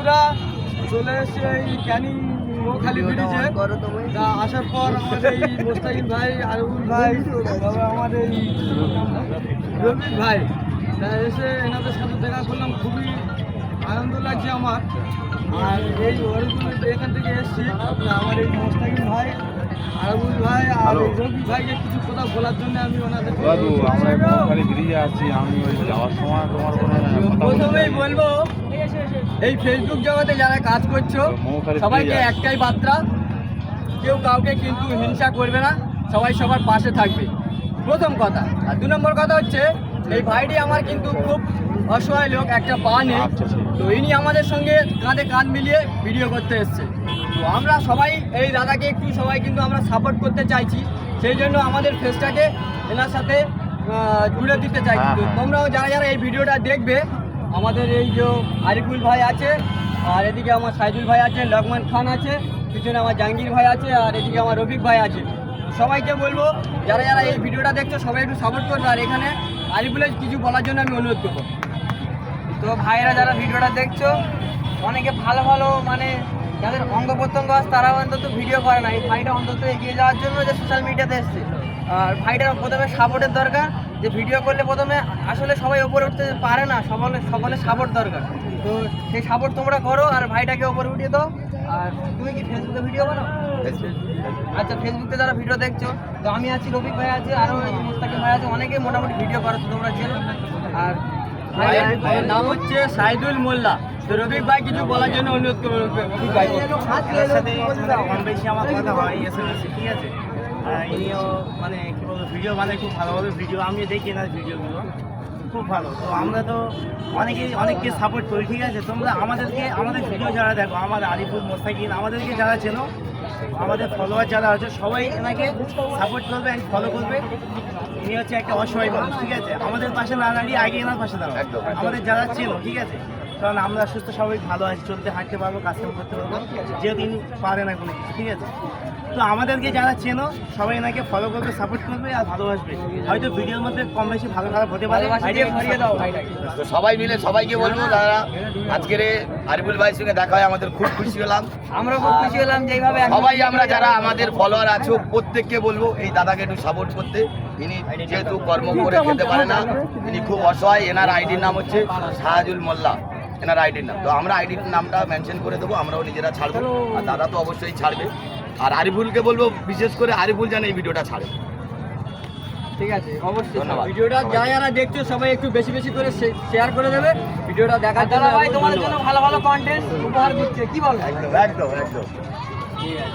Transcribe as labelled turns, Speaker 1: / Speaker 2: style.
Speaker 1: বন্ধুরা চলে এসে এই ক্যানিং নোখালি ব্রিজে আসার পর আমাদের এই মোস্তাকিম ভাই আরবুল ভাই তারপর আমাদের এই রফিক ভাই এসে এনাদের সাথে দেখা করলাম, খুবই আনন্দ লাগছে আমার। আর এই এখান থেকে এসেছি আমার এই মোস্তাকিম ভাই আরবুল ভাই আর রফিক ভাইকে কিছু কথা বলার জন্য আমি ওনাদের প্রথমেই বলবো, এই ফেসবুক জগতে যারা কাজ করছো সবাইকে একটাই বার্তা, কেউ কাউকে কিন্তু হিংসা করবে না, সবাই সবার পাশে থাকবে, প্রথম কথা। আর 2 নম্বর কথা হচ্ছে, এই ভাইটি আমার কিন্তু খুব অসহায় লোক, একটা পা নেই, তো ইনি আমাদের সঙ্গে কাঁধে কাঁধ মিলিয়ে ভিডিও করতে এসছে। তো আমরা সবাই এই দাদাকে একটু সবাই কিন্তু আমরা সাপোর্ট করতে চাইছি, সেই জন্য আমাদের ফেসটাকে এনার সাথে জুড়ে দিতে চাইছি। তো তোমরাও যারা যারা এই ভিডিওটা দেখবে, আমাদের এই যে আরিফুল ভাই আছে, আর এদিকে আমার সাইদুল ভাই আছে, লকমান খান আছে, পিছনে আমার জাহাঙ্গীর ভাই আছে, আর এদিকে আমার রফিক ভাই আছে। সবাইকে বলবো যারা যারা এই ভিডিওটা দেখছো সবাই একটু সাপোর্ট করবে। আর এখানে আরিফুলের কিছু বলার জন্য আমি অনুরোধ করবো।
Speaker 2: তো ভাইয়েরা যারা ভিডিওটা দেখছো, অনেকে ভালো ভালো মানে যাদের অঙ্গ প্রত্যঙ্গ আছে তারা অন্তত ভিডিও করে না, এই ভাইটা অন্তত এগিয়ে যাওয়ার জন্য যে সোশ্যাল মিডিয়াতে এসছে। আর ভাইটার প্রথমে সাপোর্টের দরকার, যে ভিডিও করলে প্রথমে আসলে সবাই ওপরে উঠতে পারে না, সকলে সাপোর্ট দরকার। তো সেই সাপোর্ট তোমরা করো আর ভাইটাকে ওপরে উঠিয়ে দাও। আর তুমি কি ফেসবুকে ভিডিও বানাও? আচ্ছা, ফেসবুকে যারা ভিডিও দেখছো, তো আমি আছি, রফিক ভাই আছে, আরও মোস্তাকিম ভাই আছে, অনেকে মোটামুটি ভিডিও করো, তোমরা চেনো। আর
Speaker 1: ভাইয়ের নাম হচ্ছে সাইদুল মোল্লা। তো রফিক ভাই কিছু বলার জন্য অনুরোধ করবো। রফিক ভাই
Speaker 3: কম বেশি আমার কথা হয় এসএমএস, ঠিক আছে। ইনিও মানে কী বলবো, ভিডিও মানে খুব ভালোভাবে ভিডিও আমিও দেখি না, ভিডিওগুলো খুব ভালো। তো আমরা তো অনেককে সাপোর্ট করি, ঠিক আছে। তোমরা আমাদের ভিডিও যারা দেখো, আমাদের আরিফুল মোস্তাকিম, আমাদেরকে যারা চেনো, আমাদের ফলোয়ার যারা আছে, সবাই এনাকে সাপোর্ট করবে অ্যান্ড ফলো করবে। ইনি হচ্ছে একটা অসহায় মানুষ, ঠিক আছে। আমাদের পাশে না দাঁড়িয়ে আগে এনার পাশে দাঁড়াও, আমাদের যারা চেনো, ঠিক আছে। কারণ আমরা সুস্থ স্বাভাবিক ভালো আছি, চলতে হাঁটতে পারবো, কাজ কাম করতে পারবো, যেহেতু ইনি পারে না কোনো কিছু, ঠিক আছে। তো আমাদেরকে যারা চেনো সবাই এনাকে ফলো করবে, সাপোর্ট করবে আর ভালোবাসবে। হয়তো ভিডিওর মধ্যে কম বেশি ভালো খারাপ হতে পারে,
Speaker 4: তো সবাই মিলে সবাইকে বলবো, দাদা আজকের আরিফুল ভাইয়ের সঙ্গে দেখা হয় আমাদের খুব খুশি হলাম।
Speaker 2: আমরা খুব খুশি হলাম যে এইভাবে
Speaker 4: সবাই আমরা যারা আমাদের ফলোয়ার আছো প্রত্যেককে বলবো এই দাদাকে একটু সাপোর্ট করতে। ইনি যেহেতু কর্ম করে খেতে পারে না, ইনি খুব অসহায়। এনার আইডির নাম হচ্ছে শাহাজুল মোল্লা, এনার আইডির নাম। তো আমরা আইডির নামটা মেনশন করে দেবো, আমরাও নিজেরা ছাড়বো, আর দাদা তো অবশ্যই ছাড়বে। আর আরিফুলকে বলবো বিশেষ করে আরিফুল যেন এই ভিডিওটা ছাড়ে।
Speaker 1: ঠিক আছে, অবশ্যই ভিডিওটা যারা যারা দেখছো সবাই একটু বেশি বেশি করে শেয়ার করে দেবে ভিডিওটা দেখার জন্য।
Speaker 2: ভাই তোমাদের জন্য ভালো ভালো কন্টেন্ট উপহার দিচ্ছে, কি বলো?
Speaker 4: একদম একদম একদম।